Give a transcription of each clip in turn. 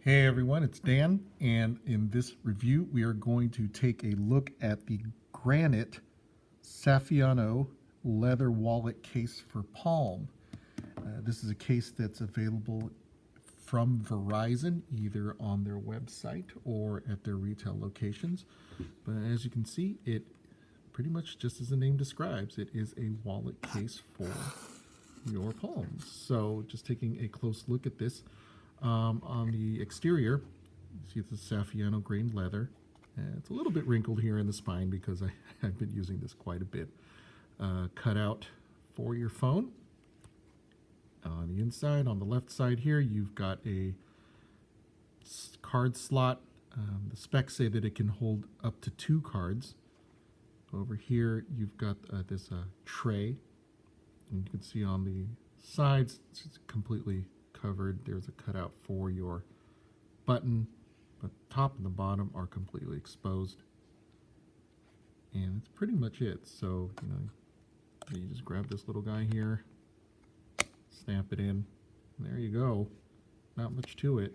Hey everyone, it's Dan, and in this review we are going to take a look at the Granite Saffiano leather wallet case for Palm. This is a case that's available from Verizon, either on their website or at their retail locations. But as you can see, it pretty much just as the name describes, it is a wallet case for your palms. So just taking a close look at this. On the exterior, you see it's a Saffiano grain leather. It's a little bit wrinkled here in the spine because I've been using this quite a bit. Cut out for your phone. On the inside, on the left side here, you've got a card slot. The specs say that it can hold up to 2 cards. Over here, you've got this tray. And you can see on the sides, it's completely covered. There's a cutout for your button, but the top and the bottom are completely exposed. And it's pretty much it. So, you just grab this little guy here, stamp it in, and there you go. Not much to it.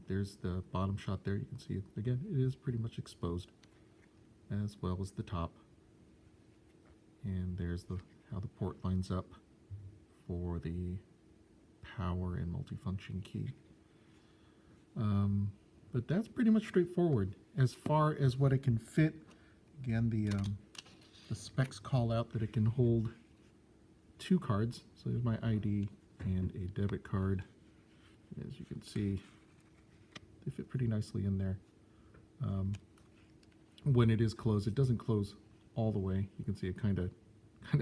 There's the bottom shot there. You can see it. Again, it is pretty much exposed, as well as the top. And there's how the port lines up for the power and multifunction key. But that's pretty much straightforward. As far as what it can fit, again, the specs call out that it can hold 2 cards. So there's my ID and a debit card. As you can see, they fit pretty nicely in there. When it is closed, it doesn't close all the way. You can see it kind of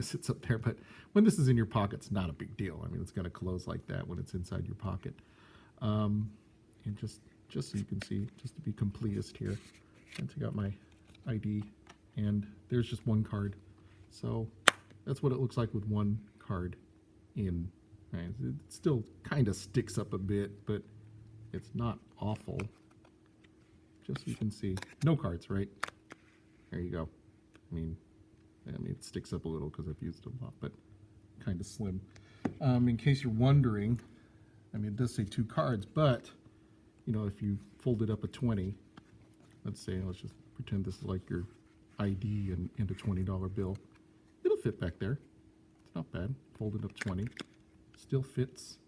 sits up there, but when this is in your pocket, it's not a big deal. I mean, it's going to close like that when it's inside your pocket. And just so you can see, just to be completist here, I take out my ID, and there's just 1 card. So that's what it looks like with 1 card in. Right? It still kind of sticks up a bit, but it's not awful. Just so you can see, no cards, right? There you go. I mean, it sticks up a little because I've used it a lot, but kind of slim. In case you're wondering, it does say 2 cards, but, if you fold it up a 20, let's just pretend this is like your ID and a $20 bill, it'll fit back there. It's not bad. Fold it up 20. Still fits.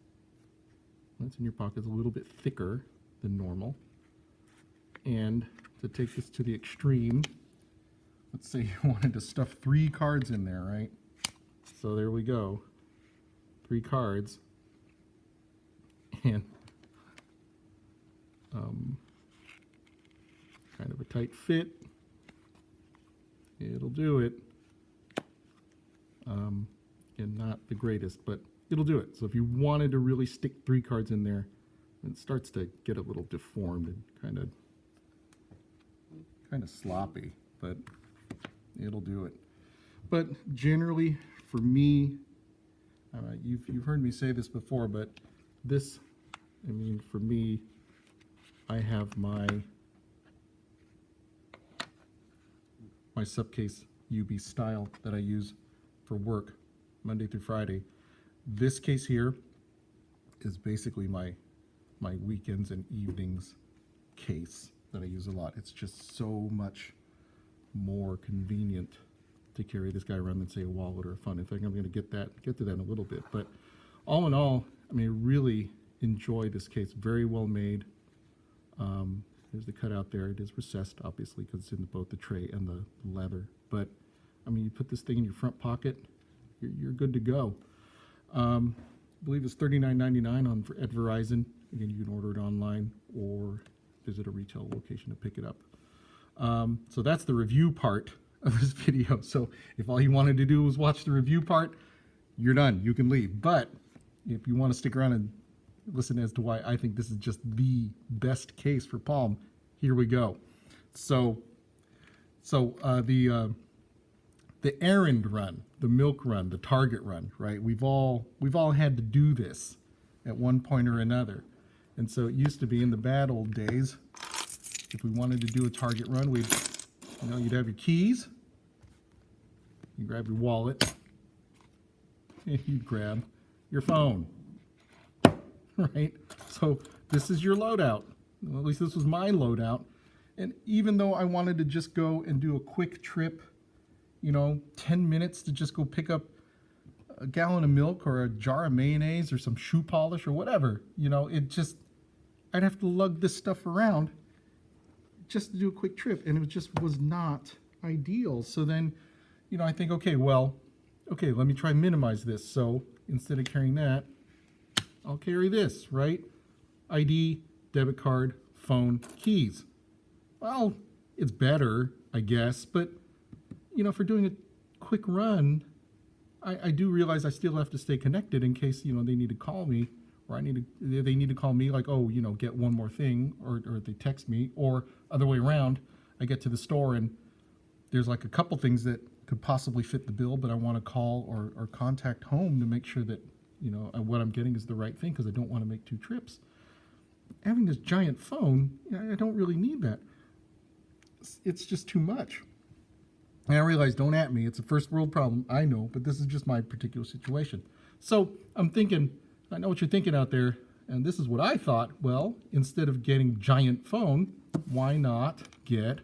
When it's in your pocket, it's a little bit thicker than normal. And to take this to the extreme, let's say you wanted to stuff 3 cards in there, right? So there we go. 3 cards. And kind of a tight fit. It'll do it. And not the greatest, but it'll do it. So if you wanted to really stick 3 cards in there, it starts to get a little deformed and kind of sloppy, but it'll do it. But generally, for me, you've heard me say this before, but this, for me, I have my Subcase UB style that I use for work Monday through Friday. This case here is basically my weekends and evenings case that I use a lot. It's just so much more convenient to carry this guy around than, say, a wallet or a phone. In fact, I'm going to get to that in a little bit. But all in all, I really enjoy this case. Very well made. There's the cutout there. It is recessed, obviously, because it's in both the tray and the leather. But you put this thing in your front pocket, you're good to go. I believe it's $39.99 at Verizon. Again, you can order it online or visit a retail location to pick it up. So that's the review part of this video. So if all you wanted to do was watch the review part, you're done. You can leave. But if you want to stick around and listen as to why I think this is just the best case for Palm, here we go. So the errand run, the milk run, the Target run, right? We've all had to do this at one point or another. And so it used to be in the bad old days, if we wanted to do a Target run, you'd have your keys, you grab your wallet, and you'd grab your phone, right? So this is your loadout. Well, at least this was my loadout. And even though I wanted to just go and do a quick trip, 10 minutes to just go pick up a gallon of milk or a jar of mayonnaise or some shoe polish or whatever, I'd have to lug this stuff around just to do a quick trip, and it just was not ideal. So then, I think, okay, let me try and minimize this. So instead of carrying that, I'll carry this, right? ID, debit card, phone, keys. Well, it's better, I guess, but, for doing a quick run, I do realize I still have to stay connected in case, they need to call me, or they need to call me, like, oh, get one more thing, or they text me, or other way around, I get to the store and there's like a couple things that could possibly fit the bill, but I want to call or contact home to make sure that, what I'm getting is the right thing, because I don't want to make 2 trips. Having this giant phone, I don't really need that. It's just too much. And I realize, don't at me, it's a first world problem, I know, but this is just my particular situation. So I'm thinking, I know what you're thinking out there, and this is what I thought. Well, instead of getting giant phone, why not get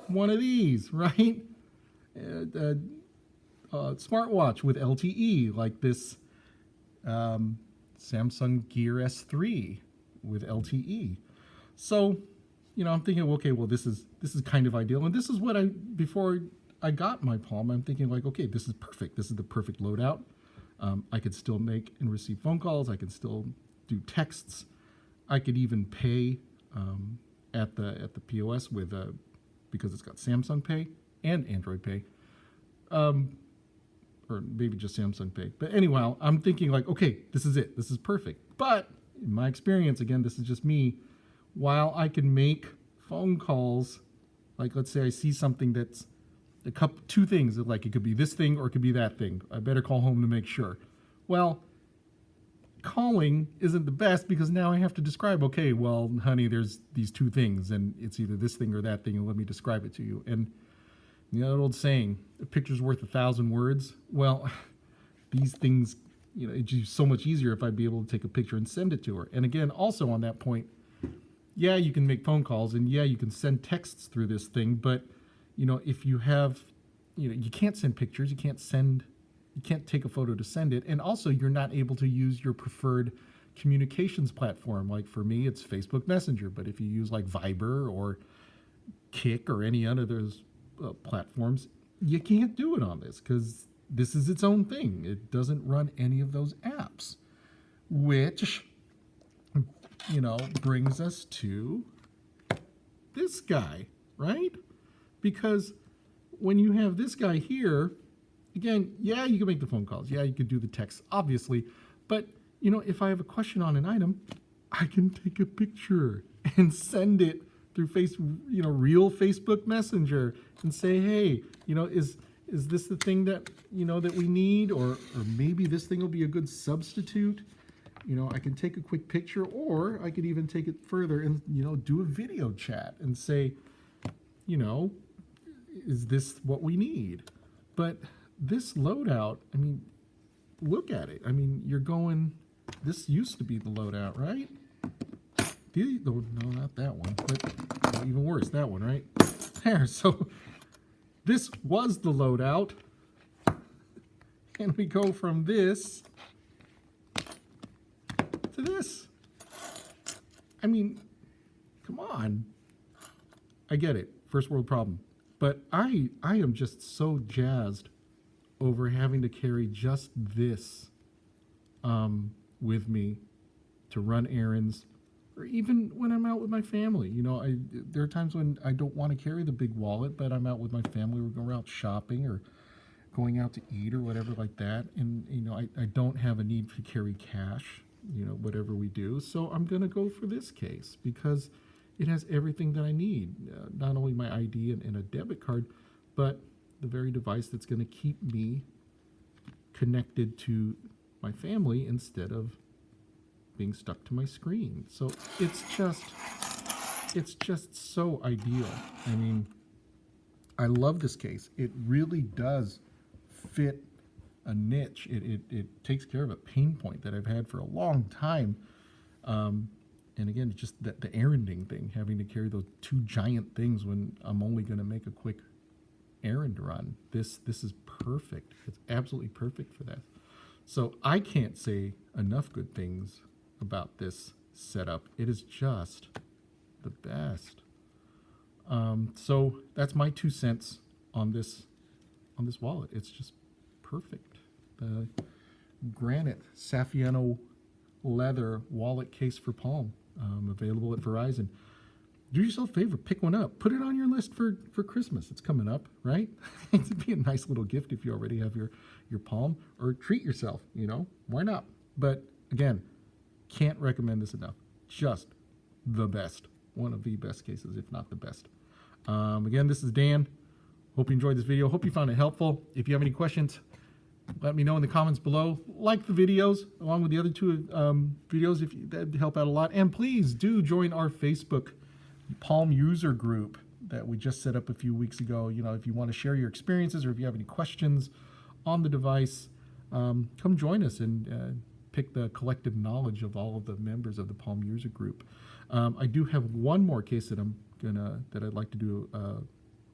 one of these, right? Smartwatch with LTE, like this Samsung Gear S3 with LTE. So, I'm thinking, okay, well, this is kind of ideal, and this is what before I got my Palm, I'm thinking, like, okay, this is perfect. This is the perfect loadout. I could still make and receive phone calls. I could still do texts. I could even pay at the POS with because it's got Samsung Pay and Android Pay, or maybe just Samsung Pay. But anyhow, I'm thinking, like, okay, this is it. This is perfect. But in my experience, again, this is just me. While I can make phone calls, like, let's say I see something that's two things, like it could be this thing or it could be that thing. I better call home to make sure. Well, calling isn't the best, because now I have to describe, okay, well, honey, there's these 2 things, and it's either this thing or that thing, and let me describe it to you. And that old saying, a picture's worth 1,000 words. Well, these things, it's just so much easier if I'd be able to take a picture and send it to her. And again, also on that point, yeah, you can make phone calls, and yeah, you can send texts through this thing, but if you have, you can't send pictures, you can't take a photo to send it, and also you're not able to use your preferred communications platform. Like for me, it's Facebook Messenger, but if you use like Viber or Kik or any other of those platforms, you can't do it on this, because this is its own thing. It doesn't run any of those apps, which brings us to this guy, right? Because when you have this guy here, again, yeah, you can make the phone calls. Yeah, you can do the text, obviously. But, if I have a question on an item, I can take a picture and send it through real Facebook Messenger and say, hey, is this the thing that, that we need? Or maybe this thing will be a good substitute. I can take a quick picture, or I could even take it further and, do a video chat and say, is this what we need? But this loadout, I mean, look at it. I mean, this used to be the loadout, right? No, not that one, but even worse, that one, right? There, so this was the loadout. And we go from this to this. I mean, come on. I get it. First world problem. But I am just so jazzed over having to carry just this with me to run errands, or even when I'm out with my family. There are times when I don't want to carry the big wallet, but I'm out with my family. We're going out shopping or going out to eat or whatever like that. And, I don't have a need to carry cash, whatever we do. So I'm going to go for this case because it has everything that I need, not only my ID and a debit card, but the very device that's going to keep me connected to my family instead of being stuck to my screen. So it's just so ideal. I mean, I love this case. It really does fit a niche. It takes care of a pain point that I've had for a long time. And again, just the erranding thing, having to carry those two giant things when I'm only going to make a quick errand run. This is perfect. It's absolutely perfect for that. So I can't say enough good things about this setup. It is just the best. So that's my 2 cents on this wallet. It's just perfect. The Granite Saffiano leather wallet case for Palm, available at Verizon. Do yourself a favor, pick one up, put it on your list for Christmas. It's coming up, right? It'd be a nice little gift if you already have your Palm, or treat yourself, you know, why not? But again, can't recommend this enough. Just the best, one of the best cases, if not the best. Again, this is Dan. Hope you enjoyed this video. Hope you found it helpful. If you have any questions, let me know in the comments below. Like the videos along with the other 2 videos if that'd help out a lot. And please do join our Facebook Palm user group that we just set up a few weeks ago. You know, if you want to share your experiences or if you have any questions on the device, come join us and pick the collective knowledge of all of the members of the Palm user group. I do have one more case that I'd like to do a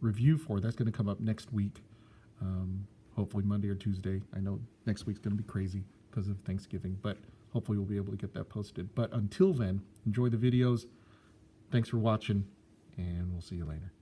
review for. That's gonna come up next week. Hopefully Monday or Tuesday. I know next week's going to be crazy because of Thanksgiving, but hopefully we'll be able to get that posted. But until then, enjoy the videos. Thanks for watching, and we'll see you later.